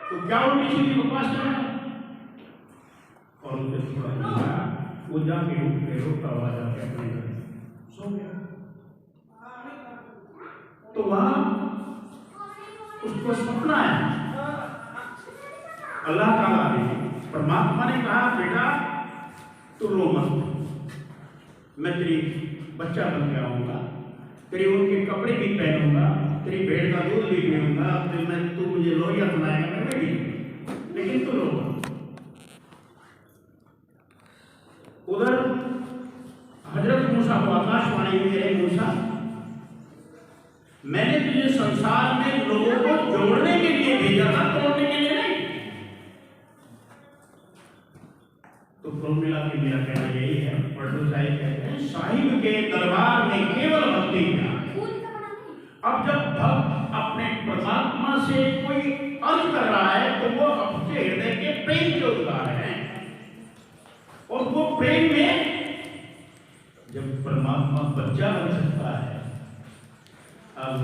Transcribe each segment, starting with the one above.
तो क्या उल्टी सीधी बकवास कर रहा है? और उसे थोड़ा लगा, वो जाके उठ के रोता हुआ जाके अपने घर सो गया। तो वहां उसको सपना है, अल्लाह ताला ने, परमात्मा ने कहा बेटा तू रो मत, मैं तेरी बच्चा बन के आऊंगा, तेरी उनके कपड़े भी पहनूंगा, तेरी भेड़ का दूध भी पीऊंगा, फिर मैं तू मुझे लोहिया सुनाएगा मैं भी, लेकिन तू रो मत। उधर हजरत मूसा को आकाशवाणी में, मेरे मूसा मैंने तुझे संसार में लोगों को जोड़ने के लिए भेजा था, तोड़ने के लिए नहीं। तो कुल मिला के मेरा कहना यही है, पढ़ो साहिब कहते हैं साहिब के दरबार में केवल भक्ति क्या। अब जब भक्त अपने परमात्मा से कोई अर्ज कर रहा है तो वो अपने हृदय के प्रेम के उद्गार हैं, और वो प्रेम में जब परमात्मा बच्चा बन सकता है। अब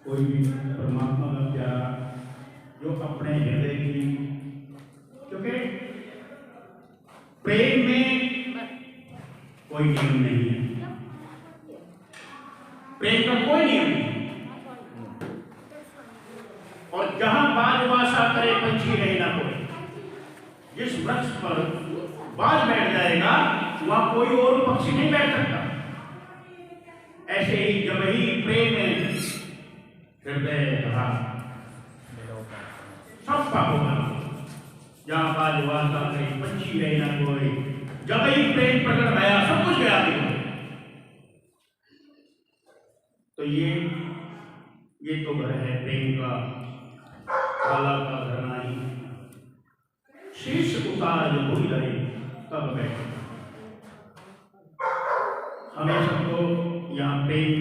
कोई भी परमात्मा का प्यारा जो अपने हृदय की, क्योंकि प्रेम में कोई नियम नहीं है, प्रेम का कोई नियम नहीं, और जहां बाज वासा करे पंछी रहे ना कोई, जिस वृक्ष पर बाज बैठ जाएगा वहां कोई और पक्षी नहीं बैठ सकता। ऐसे ही जब ही प्रेम में हृदय रहा सबका होगा, जहां बाज वासा करे पंछी रहे ना कोई, जब ही प्रेम प्रकट भया सब कुछ गया भी। तो ये तो घर है प्रेम का, काला का घर नहीं, शीश उतार जो भूल रहे तब बैठे। हमें सबको यहाँ प्रेम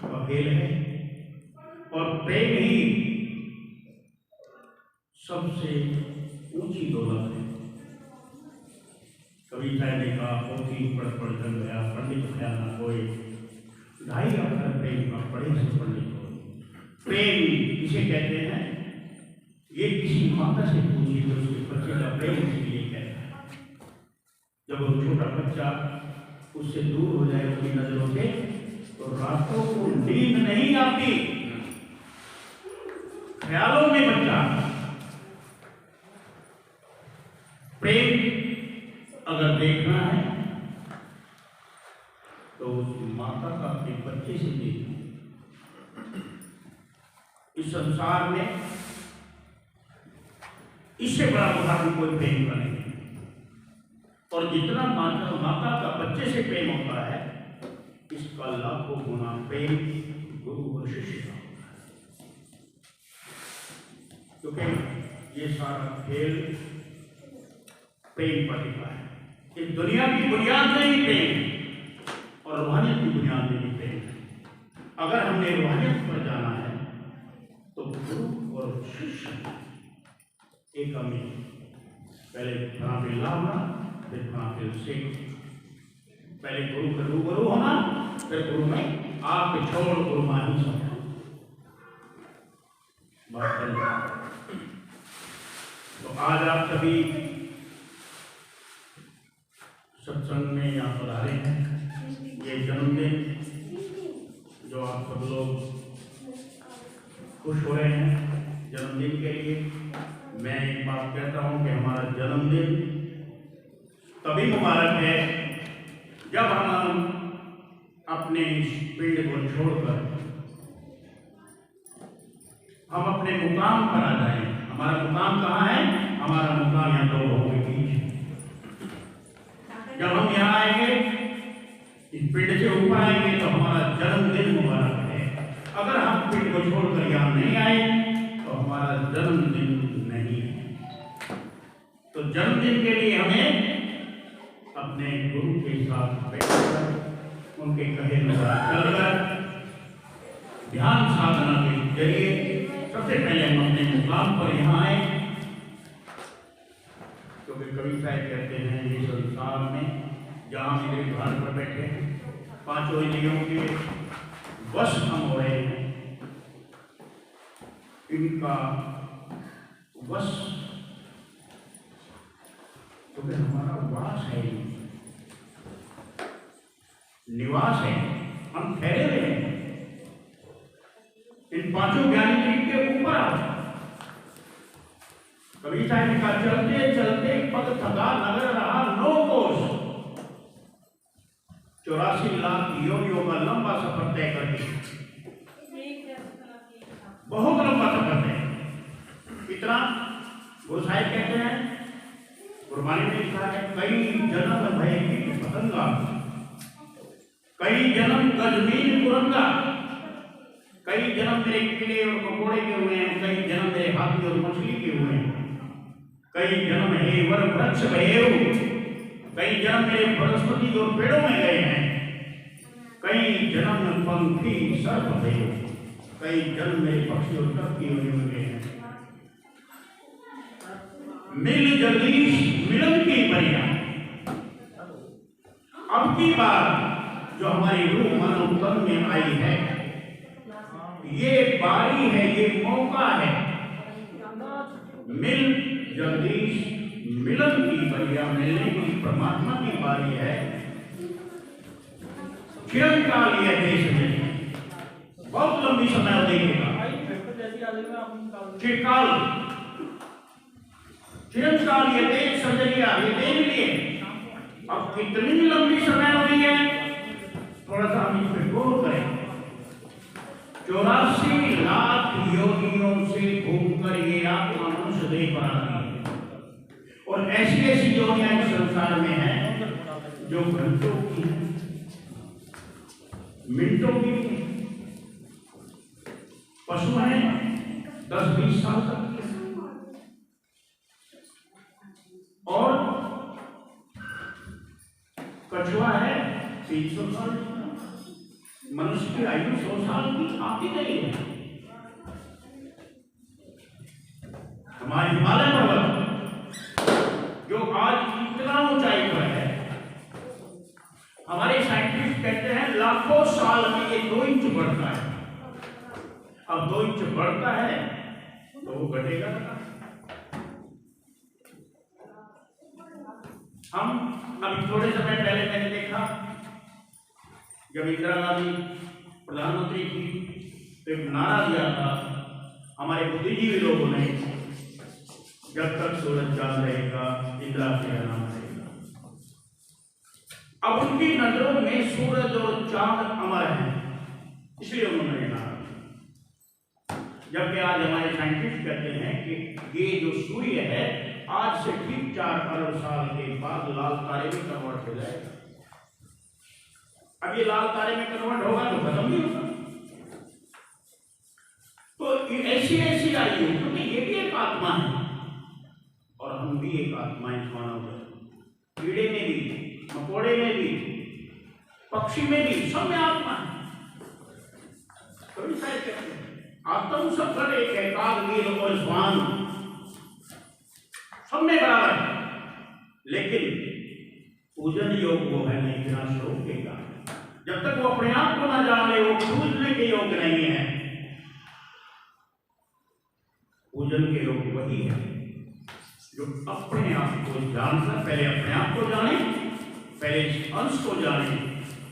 का खेल है, और प्रेम ही सबसे ऊंची दौलत है। कभी शायद ने कहा पोथी पढ़ जल गया, पंडित भया ना कोई, ढाई अक्षर प्रेम का पढ़े से पंडित हो। प्रेम किसे कहते हैं? ये किसी माता से पूछिए तो उसके बच्चे का प्रेम इसलिए कहता है। जब वो छोटा बच्चा उससे दूर हो जाए उसकी नजरों से तो रातों को नींद नहीं आती, ख्यालों में बच्चा। प्रेम अगर देखना है तो उस माता का अपने बच्चे से देखना। इस संसार में इससे बड़ा उदाहरण कोई प्रेम का नहीं, और जितना माता का बच्चे से प्रेम होता है इसका लाखों गुना प्रेम गुरु और शिष्य का होता है। क्योंकि ये सारा खेल प्रेम पर टिका है। इस दुनिया की बुनियाद में ही प्रेम है और रूहानियत की बुनियाद में भी प्रेम है। अगर हमने रूहानियत पर जाना है तो गुरु और शिष्य एक अमीर, पहले फनाफिल लाना फिर फनाफिल सीख, पहले गुरु का रूबरू होना फिर गुरु में आप छोड़ गुरु मानी समझो। तो आज आप सभी सत्संग में यहाँ पधारे हैं। ये जन्मदिन जो आप सब लोग खुश हो रहे हैं जन्मदिन के लिए, मैं एक बात कहता हूँ कि हमारा जन्मदिन तभी मुबारक है जब हम अपने इस पिंड को छोड़कर हम अपने मुकाम पर आ जाएं। हमारा मुकाम कहाँ है? हमारा मुकाम यहाँ दो लोगों के बीच है। जब हम यहाँ आएंगे इस पिंड से ऊपर आएंगे तो हमारा जन्मदिन मुबारक है। अगर हम पिंड को छोड़कर यहाँ नहीं आए तो हमारा जन्मदिन नहीं है। तो जन्मदिन के लिए हमें अपने गुरु के साथ बैठकर उनके कहे अनुसार चलकर ध्यान साधना के जरिए सबसे पहले हम अपने मुकाम पर यहाँ आए। क्योंकि कवि साहब कहते हैं ये संसार में जहाँ मेरे घर पर बैठे पांचों इंद्रियों के वश हम हो रहे हैं, इनका वश, तो फिर हमारा वास है, निवास है, हम ठहरे हुए हैं इन पांचों ज्ञानेंद्रिय के ऊपर। कबीर साहब ने कहा, चलते चलते पग थका नगर रहा 9 कोस, 84 लाख योनियों का लंबा सफर तय करके, बहुत लंबा सफर तय। इतना गुरु साहिब कहते हैं, गुरबानी में लिखा है, कई जन्म भय की पतंगा, कई जन्म गजमीन कुरंगा, कई जन्म मेरे कीड़े और मकोड़े के हुए हैं, कई जन्म मेरे हाथी और मछली के हुए हैं, कई जन्म हे वर वृक्ष भये, कई जन्म मेरे वनस्पति और पेड़ों में गए हैं, कई जन्म पंखी सर्प भये, कई जन्म मेरे पक्षी और तट की होने में गए हैं। मिल जगदीश मिलन की परिया, अब की बार जो हमारी रूह मन और तन में आई है, ये बारी है, ये मौका है। मिल जगदीश मिलन की परिया, मिलने की परमात्मा की बारी है। चिरंकाल यह देश में बहुत लंबी समय देखेगा, चिरकाल चिरंकाल ये देश सर्जरिया, ये देख लिए अब कितनी लंबी समय हो रही है, थोड़ा सा हम इस पर गौर करें। 84 लाख योनियों से घूमकर ये आत्मा मनुष्य देह पर आती है, और ऐसी ऐसी योनियां इस संसार में हैं जो घंटों की, मिनटों की, पशु हैं 10-20 साल तक की, और कछुआ है 300 साल, मनुष्य की आयु 100 साल की आती नहीं है। हमारे हिमालय पर्वत जो आज इतना ऊंचाई पर है, हमारे साइंटिस्ट कहते हैं लाखों साल में ये 2 इंच बढ़ता है। अब 2 इंच बढ़ता है तो वो घटेगा। हम अभी थोड़े समय पहले मैंने देखा, जब इंदिरा गांधी प्रधानमंत्री थी तो एक नारा दिया था हमारे बुद्धिजीवी लोगों ने, जब तक सूरज चांद रहेगा इंदिरा का नाम रहेगा। अब उनकी नजरों में सूरज और चांद अमर है, इसलिए उन्होंने नारा, जबकि आज हमारे साइंटिस्ट कहते हैं कि ये जो सूर्य है आज से ठीक 4 अरब साल के बाद लाल तारे में कन्वर्ट हो जाएगा। अब ये लाल तारे में कन्वर्ट होगा तो खत्म नहीं होगा। तो ऐसी ऐसी आयु, क्योंकि ये भी एक आत्मा है और हम भी एक आत्मा है, मानव कीड़े में भी, मकोड़े में भी, पक्षी में भी, सब में आत्मा है। कभी शायद कहते हैं आत्म सफर एक है, कागवीर और स्वान सब में बराबर है, लेकिन पूजन योग वो है नहीं बिना श्लोक के का। जब तक वो अपने आप को ना जाने वो पूजने के योग नहीं है। पूजन के योग वही है जो अपने आप को जानकर, पहले अपने आप को जाने, पहले इस अंश को जाने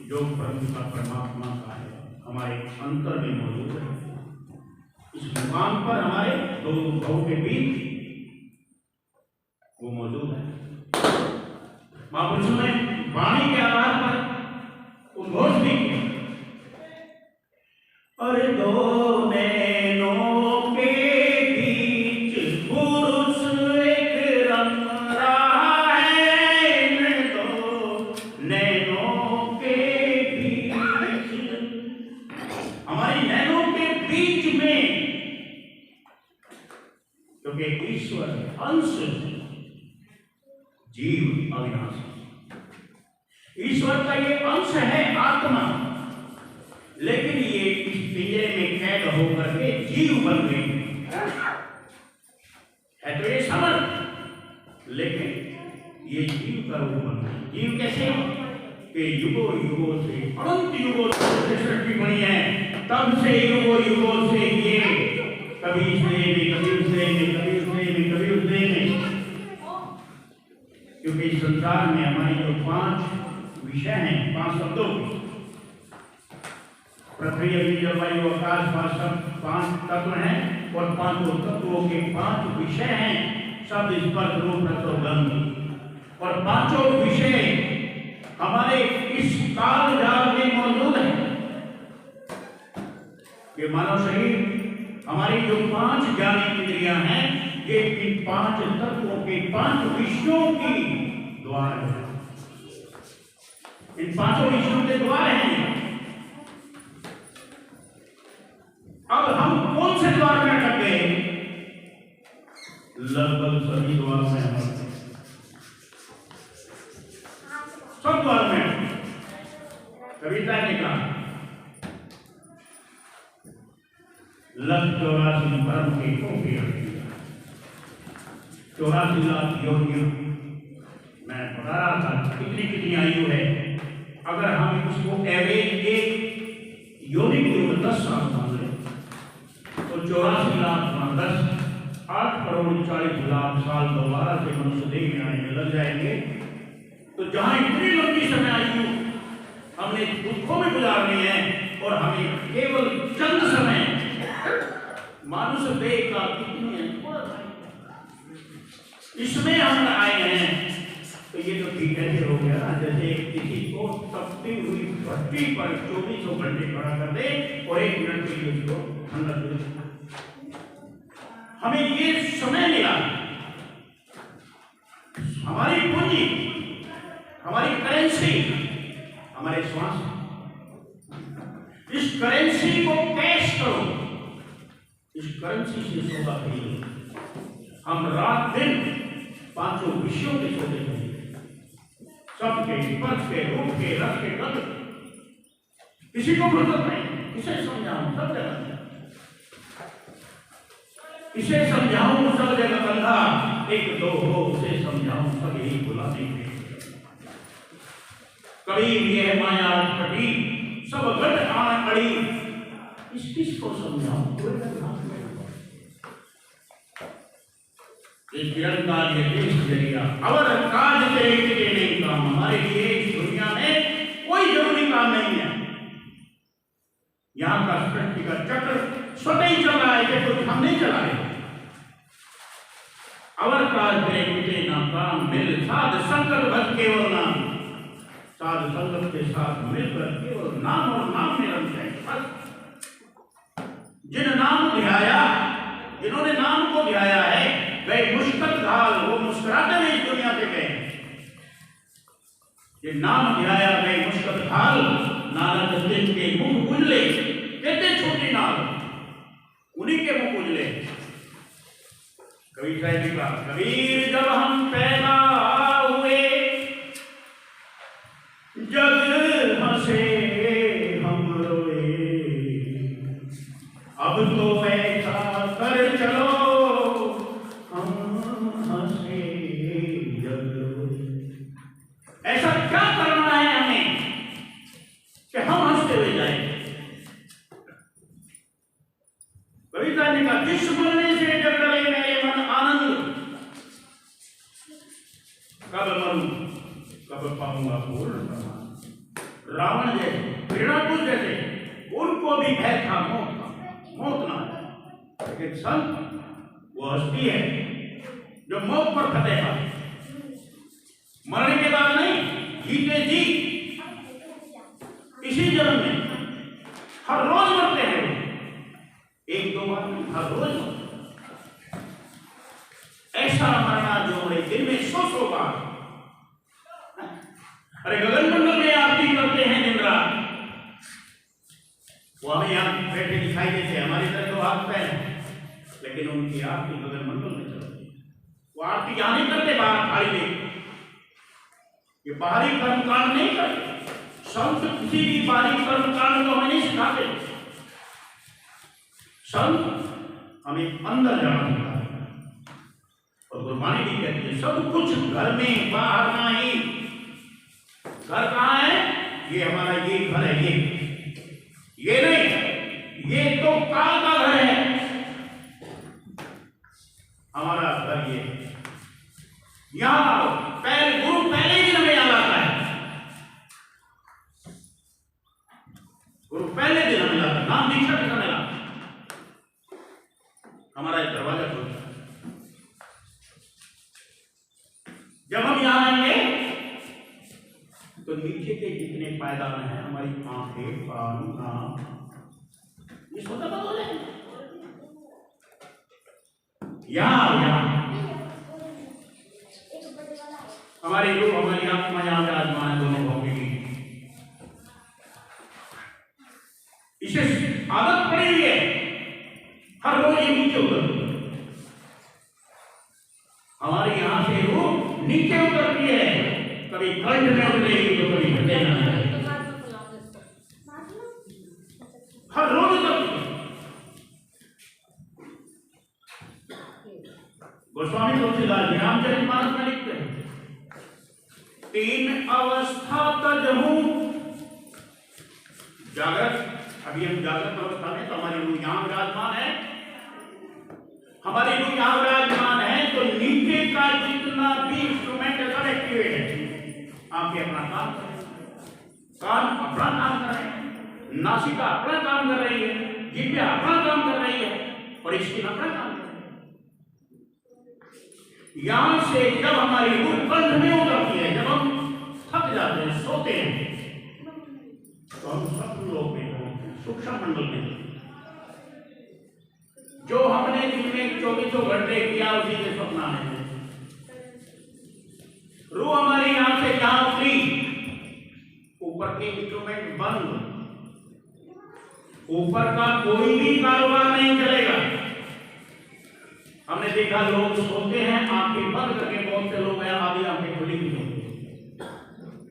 जो परमात्मा का है, हमारे अंतर में मौजूद है। इस मुकाम पर हमारे 2 भावों के बीच वो मौजूद है। महापुरुषों ने वाणी के आधार पर उद्घोष भी किया, अरे 2 नैनों के बीच पुरुष एक रम रहा है, 2 नैनों के बीच, हमारी नैनों के बीच में, क्योंकि ईश्वर अंश, जीव अविनाशी, ईश्वर का ये अंश है आत्मा, लेकिन ये इस पिंजरे में कैद होकर के जीव बन गई है। तो ये समर्थ, लेकिन ये जीव का रूप बन गई। जीव कैसे कि युगों युगों से, अनंत युगों से सृष्टि बनी है, तब से युगों युगों से ये कभी से भी, कभी से भी, कभी से भी, 5 विषय हैं, 5 शब्दों के। पृथ्वी, अग्नि, जलवायु, आकाश, 5 तत्व हैं और 5 तत्वों के 5 विषय हैं, शब्द, स्पर्श, रूप, रस और गंध। और 5 विषय हमारे इस काल जाल में मौजूद है। ये मानव शरीर, हमारी जो 5 ज्ञान इंद्रियां हैं, ये इन 5 तत्वों के 5 विषयों की द्वार है। इन 5 विषयों के द्वार हैं। अब हम कौन से द्वार में अटक गए? लगभग सभी द्वार में हम सब द्वार में। कविता ने कहा 1,84 परम के को 84 लाख योनियों। मैं बता रहा था कितनी आयु है। अगर हम उसको एवरेज एक योनि को 10 साल मान लें तो 84 लाख 8 करोड़ 40 लाख साल दोबारा से मनुष्य देह में आने में लग जाएंगे। तो जहां इतनी लंबी समय आयु हमने दुखों में गुजारनी है और हमें केवल चंद समय मानुष देह का कितनी इसमें हम आए हैं, तो ये तो ठीक है हो गया ना। जैसे किसी को तपती हुई भट्टी पर 24 घंटे खड़ा कर दे और 1 मिनट के लिए उसको ठंडा कर दे। हमें ये समय मिला, हमारी पूंजी, हमारी करेंसी, हमारे श्वास। इस करेंसी को कैश करो, इस करेंसी से सौदा खरीदो। हम रात दिन 5 विषयों के सौदे करेंगे, सबके, स्पर्श के, रूप के, रस के, गंध। किसी को फुर्सत नहीं, किसे समझाऊं सब जगह, किसे समझाऊं सब जगह बंधा, 1 2 हो उसे समझाऊं सब यही बुलाने के। करीब ये है माया पटी, सब गट आन अड़ी, इस किसको समझाऊं? इस निरंकार ये देश जरिया अवर काज तेरे के नहीं काम। हमारे लिए इस दुनिया में कोई जरूरी काम नहीं है। यहाँ का सृष्टि का चक्र स्वतः ही चल रहा है, कुछ हम नहीं चला रहे। अवर काज तेरे के ना काम मिल साध संकल्प भज केवल नाम। साध संकल्प के साथ मिलकर केवल नाम और नाम में रंग जाए। जिन नाम ध्याया, जिन्होंने नाम को ध्याया है, वे मुश्किल घाल, वो मुस्कुराते हुए इस दुनिया से गए। ये नाम ध्याया गए मुश्किल घाल, नारद दिन के मुख उजले, कहते छोटी नाल, उन्हीं के मुख उजले। कबीर साहब जी का, कबीर जब हम पैदा हुए जग हंसे हम रोए, अब तो ऐसा कर चलो ऐसा क्या करना है हमें कि हम हंसते हुए जाए। कविता ने कहा जिस बोलने से जग डरे मेरे मन आनंद, कब मरूं कब पाऊंगा पूर्ण प्रमाण। रावण जैसे, हिरणाकुश जैसे, उनको भी भय था मौत का, मौत ना है। लेकिन संत वो हस्ती है जो मौत पर फतेह पाए, मरने के बाद नहीं, जीते जी इसी जन्म में हर रोज मरते हैं। 1-2 बार नहीं, हर रोज मरते। ऐसा मरना जो हमारे दिन में 100 बार। अरे गगनमंडल में आरती करते हैं दिन रात, वो हमें यहाँ बैठे दिखाई देते हैं, हमारी तरह तो हाथ पैर, लेकिन उनकी आरती गगनमंडल में चलती है। वो आरती यहाँ नहीं करते बाहर खाली में, ये बाहरी कर्मकांड नहीं करते। संत किसी भी बाहरी कर्मकांड को हमें नहीं सिखाते। संत हमें अंदर जाना सिखाते हैं। और गुरबानी भी कहती है सब कुछ घर में बाहर नहीं। घर कहाँ है? ये हमारा ये घर है, ये नहीं, ये तो काल का घर है। हमारा घर ये, यहाँ गुरु पहले ही हमें याद आता है। हमारा दरवाजा खुलता है। जब हम यहाँ आएंगे तो नीचे के जितने पायदान हैं, हमारी आंखें, कान, नाक, ये स्वतः बंद हो जाएंगे। यहाँ हमारी रूह, हमारी आत्मा यहाँ विराजमान है, दोनों भौतिक की। इसे आदत पड़ी हुई है, हर रोज ये नीचे उतरती है। हमारे यहाँ से रूह नीचे उतरती है, कभी कंठ में उतरेगी तो कभी हृदय में, हर रोज उतरती है। गोस्वामी तुलसीदास जी रामचरितमानस में लिखते हैं, 3 अवस्था तजहूं। जागृत, अभी हम जागृत अवस्था में, तो हमारी रूह यहाँ विराजमान है, हमारी रूह यहाँ विराजमान है, तो नीचे का जितना भी इंस्ट्रूमेंट है सब एक्टिवेट है। आंखें अपना काम कर रही है, कान अपना काम कर रहे हैं, नासिका अपना काम कर रही है, जिह्वा अपना काम कर रही है, और स्किन अपना काम कर रही है। यहां से जब हमारी रूह कंठ में उतरती है, जब हम थक जाते हैं, सोते हैं, तो हम स्वप्न लोक में, सूक्ष्म मंडल में, जो हमने दिन में 24 घंटे किया उसी के स्वप्न आने में। रूह हमारी यहां से जहां उतरी, ऊपर के इंस्ट्रूमेंट बंद, ऊपर का कोई भी कारोबार नहीं चलेगा। हमने देखा लोग सोते हैं आंखें बंद करके, बहुत से लोग हैं आधी आंखें खुली हुई होती हैं,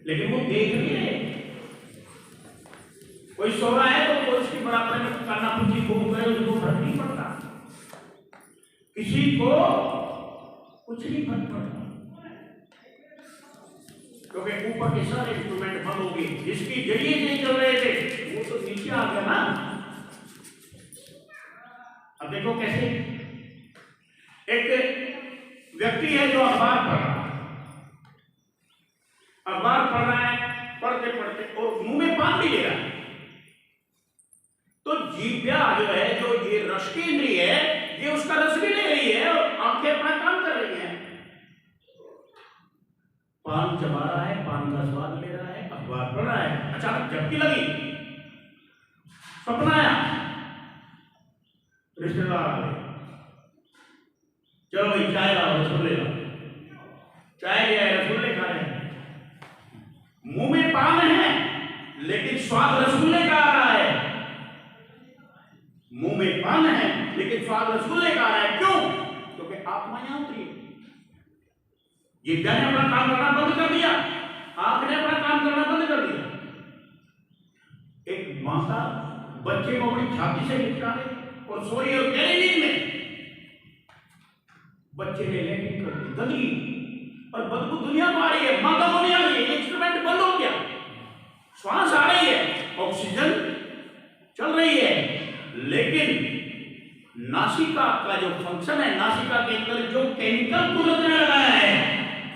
लेकिन वो देख नहीं रहे। कोई सो रहा है तो कोई उसकी बराबर में काना पुंजी घूम गए, उसको फर्क नहीं पड़ता, किसी को कुछ नहीं फर्क पड़ता, क्योंकि ऊपर के सारे इंस्ट्रूमेंट बंद हो गए। जिसकी जरिए से चल रहे थे वो तो नीचे आ गया ना। अब देखो कैसे, एक व्यक्ति है जो अखबार पढ़ रहा है, अखबार पढ़ रहा है, पढ़ते पढ़ते और मुंह में पान भी ले रहा है, तो जीभ्या जो है, जो ये रस की इंद्रिय है, ये उसका रस भी ले रही है और आंखें अपना काम कर रही हैं। पान चबा रहा है, पान का स्वाद ले रहा है, अखबार पढ़ रहा है, अचानक झपकी लगी, सपना आया, रिश्तेदार आ गए, चलो भाई चाय लाओ, रसगुल्ले लाओ, चाय ले आए, रसगुल्ले खा रहे हैं, मुंह में पान है लेकिन स्वाद रसगुल्ले का आ रहा है, मुंह में पान है लेकिन स्वाद रसगुल्ले का आ रहा है। क्यों? क्योंकि आत्मा यहां उतरी, जिह्वा ने अपना काम करना बंद कर दिया, आंख ने अपना काम करना बंद कर दिया। एक माता बच्चे को अपनी छाती से लिपटा ले और सोई और गहरी नींद में, बच्चे ने लेटिंग कर दी, गंदगी और बदबू दुनिया को आ रही है, माता को नहीं आ रही है, इंस्ट्रूमेंट बंद हो गया, श्वास आ रही है, ऑक्सीजन चल रही है, लेकिन नासिका का जो फंक्शन है, नासिका के अंदर जो केमिकल कुदरत ने लगाया है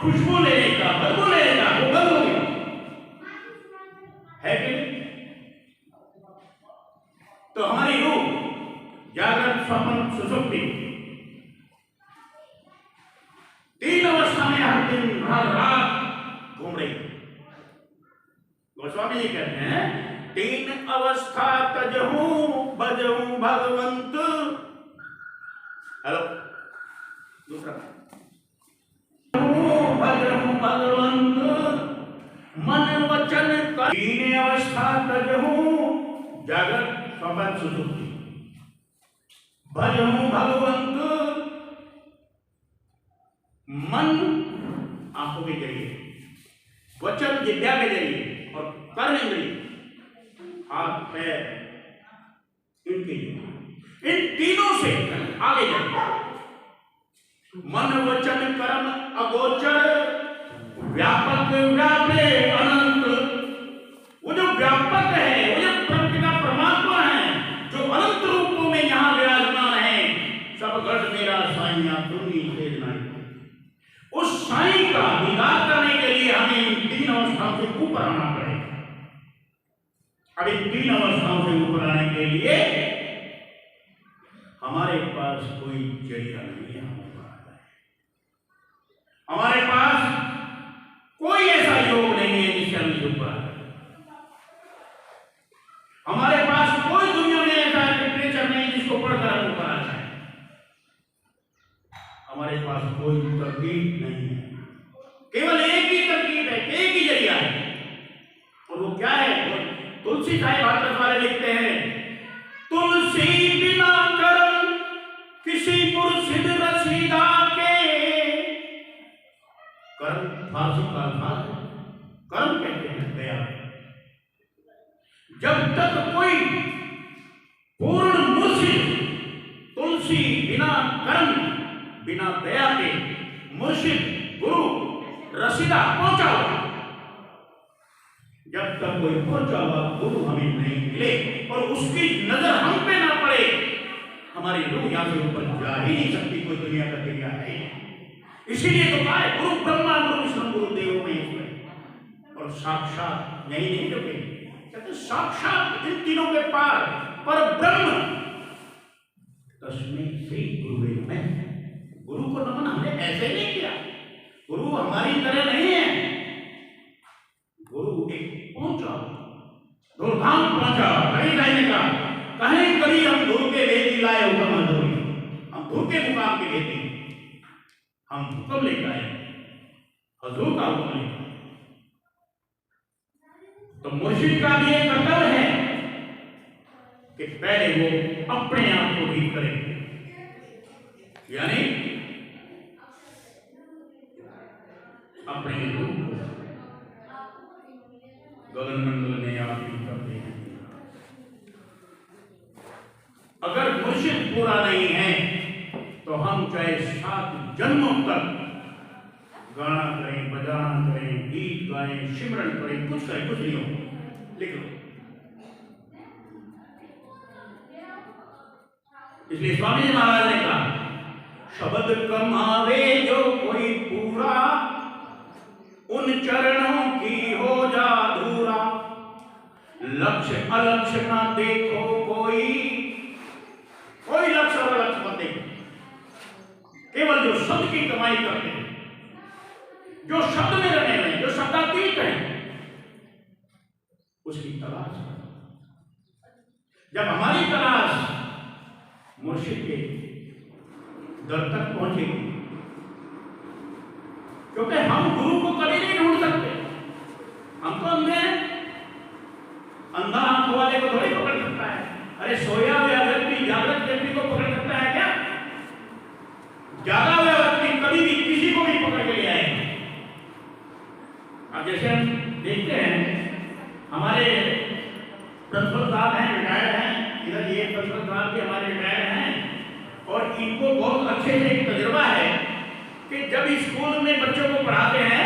खुशबू लेने का, बदबू लेने का, वो बंद हो गया है कि नहीं? तो हमारी रूह जागृत, स्वप्न, सुषुप्ति, 3 अवस्था में हर दिन हर रात घूम रही है। गोस्वामी जी कहते हैं, 3 अवस्था तजहूं भजहूं भगवंत। हेलो, दूसरा, भजहूं भगवंत मन वचन कर। 3 अवस्था तजहूं, जागृत, स्वप्न, सुषुप्ति, भजहूं भगवंत, मन आंखों के जरिए, वचन जिह्वा के जरिए, और कर्म इंद्रिय हाथ पैर, इनके इन तीनों से आगे जाए। मन वचन कर्म अगोचर व्यापक व्यापे अनंत। वो जो व्यापक है, वो जो परमपिता परमात्मा है, जो अनंत रूपों में यहाँ विराजमान है, सब घट मेरा साईं तुनी से नहीं। उस साईं का दीदार करने के लिए हमें इन 3 अवस्थाओं से ऊपर आना पड़ेगा। अब इन 3 अवस्थाओं से ऊपर आने के लिए हमारे पास कोई जरिया नहीं है हमें पढ़ा जाए, हमारे पास कोई ऐसा योग नहीं है जिससे हम युग पढ़ा जाए, हमारे पास कोई दुनिया में ऐसा लिटरेचर नहीं जिसको पढ़कर हमको पढ़ा जाए, हमारे पास कोई तरकीब नहीं है, केवल एक ही तरकीब है, एक ही जरिया है, और वो क्या है? तुलसी साहिब भागवत वाले लिखते हैं, तुलसी बिना कर्म किसी मुर्शिद रसीदा के, कर्म फारसी का अल्फाज है, कर्म कहते हैं दया। जब तक कोई पूर्ण मुर्शिद तुलसी बिना कर्म बिना दया के मुर्शिद गुरु रसीदा पहुंचा हुआ, जब तक कोई पहुंचा हुआ गुरु हमें नहीं मिले और उसकी नजर हम पे ना पड़े, हमारी रूह यहां से ऊपर जा ही नहीं सकती, कोई दुनिया का जरिया है। इसीलिए तो कहा है गुरु ब्रह्मा गुरु विष्णु गुरु देवो महेश्वर, और साक्षात यही नहीं जो कहते साक्षात इन तीनों के पार पर ब्रह्म तस्मै श्री गुरुवे नमः। गुरु को नमन हमने ऐसे नहीं किया, गुरु हमारी तरह नहीं है, गुरु एक पहुंचा धूमधाम पहुंचा, कहीं जाने का कहीं कभी हम धूल के वेदी लाए हुक्म मजदूरी, हम धूल के मुकाम के वेदी, हम हुक्म लेकर आए, हजूर का हुक्म लेकर। तो मुर्शिद का भी एक कर्तव्य है कि पहले वो अपने आप को ठीक करे, यानी अपने रूप को गगन मंडल में आप ही करते हैं। अगर मुर्शिद पूरा नहीं है तो हम चाहे 7 जन्मों तक गाना करें, बजाना करें, गीत गाएं, सिमरन करें, कुछ करें, कुछ नहीं हो। लिख लो। इसलिए स्वामी जी महाराज ने कहा, शब्द कमावे जो कोई पूरा, उन चरणों की हो जा अधूरा, लक्ष्य अलक्ष्य ना देखो कोई लक्ष्य और अलक्ष्य मत देखो, केवल जो शब्द की कमाई करते हैं, जो शब्द में रहने में, जो शब्दातीत है, उसकी तलाश करो। जब हमारी तलाश मुर्शिद के दर तक पहुंचेगी, क्योंकि हम गुरु को कभी नहीं ढूंढ सकते, हम तो अंधे हैं, अंधा आंखों वाले को थोड़ी पकड़ सकता है। अरे सोया हुआ व्यक्ति जागृत व्यक्ति को पकड़ सकता है क्या? जागा हुआ व्यक्ति कभी भी किसी को भी पकड़ के ले आएगा। अब जैसे हम देखते हैं, हमारे प्रिंसिपल साहब हैं, रिटायर्ड हैं, इधर ये प्रिंसिपल साहब भी हमारे रिटायर्ड हैं, और इनको बहुत अच्छे से एक तजुर्बा है कि जब स्कूल में बच्चों को पढ़ाते हैं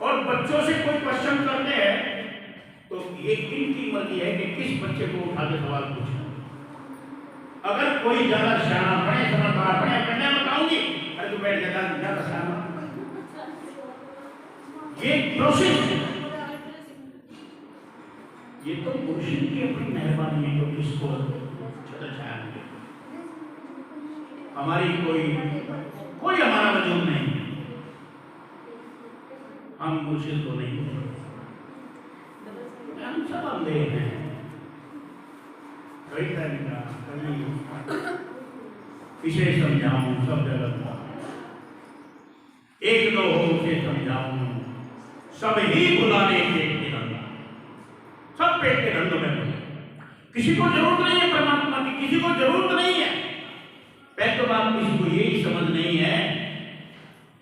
और बच्चों से कोई क्वेश्चन करते हैं, तो ये इनकी मर्जी है कि किस बच्चे को उठा के सवाल पूछना। अगर कोई ज्यादा सियाना पढ़े, समझदार पढ़े, मैं बताऊंगी, अरे तू बैठ जाता ज्यादा सियाना, ये प्रोसेस है। ये तो मुर्शिद की अपनी मेहरबानी है, तो किसको छत्र छाया मिले। हमारी कोई हमारा वजूद नहीं, हम मुर्शिद को नहीं बोल, हम सब अंधे हैं। कई तरीका इसे समझाऊं सब जगत का, एक दो हो उसे समझाऊं, सब ही बुलाने पेट के धंधा, सब पेट के धंधों में पड़े। किसी को जरूरत नहीं है परमात्मा की, किसी को जरूरत नहीं है। पहले तो बात किसी को यही समझ नहीं है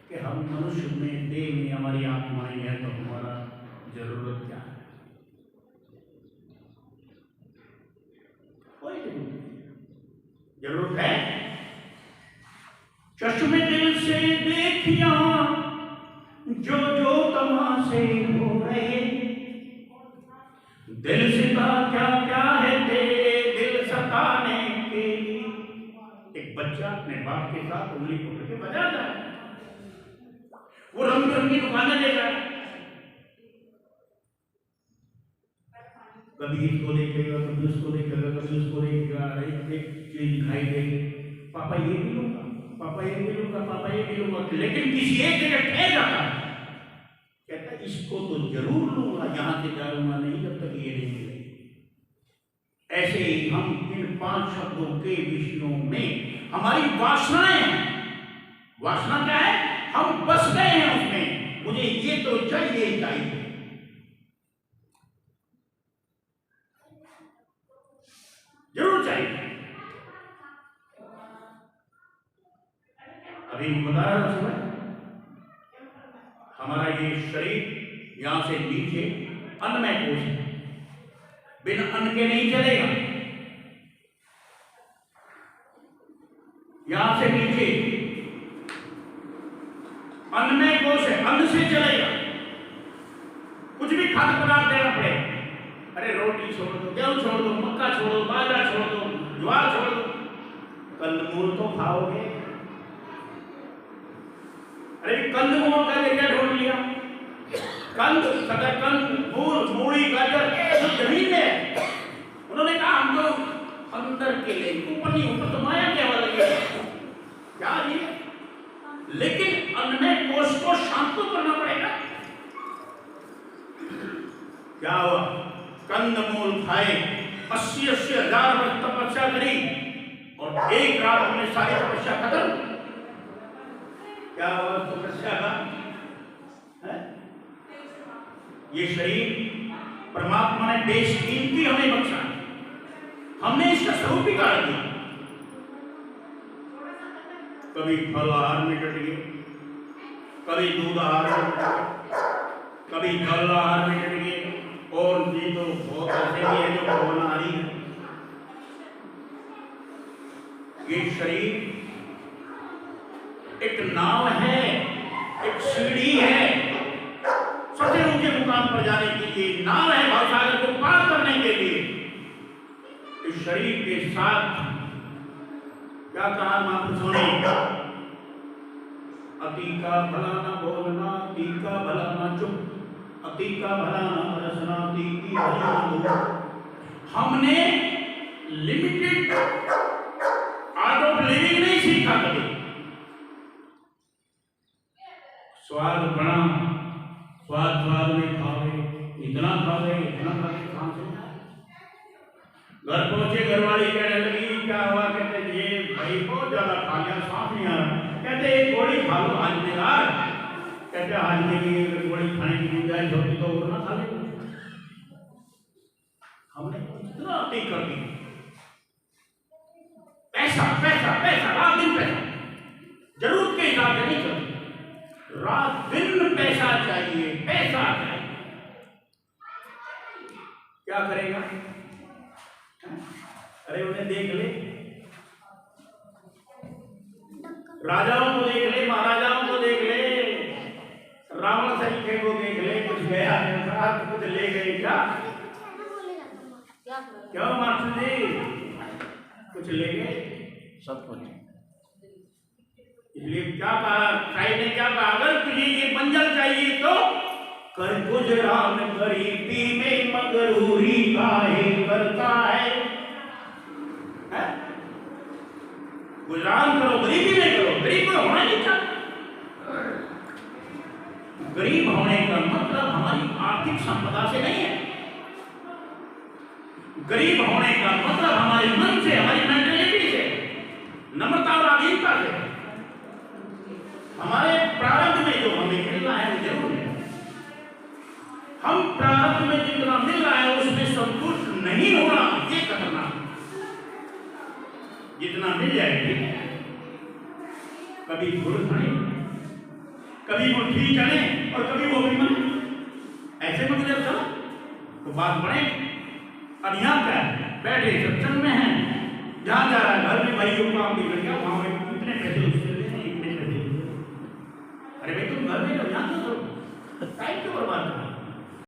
कि हम मनुष्य में, देह में हमारी आत्माएं है, तो हमारा जरूरत क्या है? कोई जरूरत है? चश्मे दिल से देखिया जो जो तमाशे हो रहे, दिल से क्या क्या है तेरे दिल सताने के लिए। एक बच्चा अपने बाप के साथ उंगली पकड़ के बजा रहा है, वो रंग बिरंगी दुकानें ले रहा है, कभी इसको देखेगा, कभी उसको देखेगा, कभी उसको देखेगा, एक चीज दिखाई देगी, पापा ये भी लूंगा, पापा ये भी लूंगा, पापा ये भी लूंगा, लेकिन किसी एक जगह ठहर जाता है, कहता इसको तो जरूर लूंगा, यहां से जाऊंगा नहीं जब तक ये नहीं मिले। ऐसे ही हम इन 5 शब्दों के विषयों में हमारी वासनाएं हैं। वासना क्या है? हम बस गए हैं उसमें, मुझे ये तो चाहिए चाहिए। जरूर चाहिए। अभी बता रहा था सुबह, हमारा ये शरीर यहां से नीचे अन्नमय कोश है, बिना अन्न के नहीं चलेगा। यहां से नीचे अन्नमय कोश है, अन्न से चलेगा। कुछ भी खाद्य पदार्थ देना पड़े, अरे रोटी छोड़ दो, गेहूं छोड़ दो, मक्का छोड़ दो, बाजरा छोड़ दो, ज्वार छोड़ दो, कंदमूल तो खाओगे। अरे कंदमूल का जगह ढूंढ लिया, शकरकंद, मूल, मूली, गाजर सब जमीन में। उन्होंने कहा हम तो अंदर के लिए, ऊपर नहीं, ऊपर तो माया के हवाले लगे क्या ये, लेकिन अन्नमय कोश को शांत तो करना पड़ेगा। क्या हुआ? कंदमूल खाए, 80-80 हजार वर्ष तपस्या करी और एक रात में सारी तपस्या खत्म। क्या हुआ तपस्या का? ये शरीर परमात्मा ने बेशकीमती हमें बख्शा, हमने इसका स्वरूप ही काट दिया। कभी फल आहार में कट गए, कभी दूध आहार में कट गए, कभी जल आहार में कट गए, और ये तो बहुत ऐसे भी है जो भगवान आ रही है। ये शरीर एक नाव है, एक सीढ़ी है सबसे ऊंचे मुकाम पर जाने के लिए, नाव है भवसागर को पार करने के लिए। इस शरीर के साथ क्या कहा महापुरुषों ने? अति का भला न बोलना, अति का भला न चुप, अति का भला न रसना, अति की भला न दो। हमने लिमिटेड आर्ट ऑफ लिविंग नहीं सीखा कभी। स्वाद बना, स्वाद में खा गए, इतना खा गए, इतना खा गए, कहां से? घर पहुंचे, घरवाली कहने लगी क्या हुआ? कहते ये भाई बहुत ज्यादा खा गया, सांस नहीं आ रहा। कहते एक गोली खा लो आज में यार। कहते आज में की गोली खाने की गुंजाइश होती तो वो ना खा ले। हमने इतना अति कर दी, पैसा पैसा पैसा, रात दिन पैसा, जरूरत के हिसाब से नहीं चलती, रात दिन पैसा चाहिए, पैसा चाहिए। क्या करेगा? अरे उन्हें देख ले, राजाओं को देख ले, महाराजाओं को देख ले, रावण सैनिक को देख ले, कुछ गया कुछ ले गए क्या? क्यों मास्टर जी? कुछ ले गए सब कुछ। इसलिए क्या कहा साहिब ने? क्या कहा? अगर तुझे ये मंजिल चाहिए तो कर गुजरान गरीबी में मगरूरी काहे करता है? गुजरान करो, गरीबी में करो। गरीब को होना नहीं चाहिए। गरीब होने का मतलब हमारी आर्थिक संपदा से नहीं है। गरीब होने का मतलब हमारे मन से, हमारी मेंटलिटी से, नम्रता और आधीनता से, हमारे प्रारब्ध में जो हमें मिल रहा है वो जरूर है। हम प्रारब्ध में जितना मिल रहा है उसमें संतुष्ट नहीं होना, ये खतरनाक। जितना मिल जाएगी, कभी गुड़ खाने, कभी वो ठीक चले और कभी वो भी मन ऐसे मत जब चलो तो बात बढ़ेगी। अब यहाँ क्या बैठे सत्संग में हैं, जहाँ जा रहा है घर में भाई काम बिगड़ गया, वहां इतने पैसे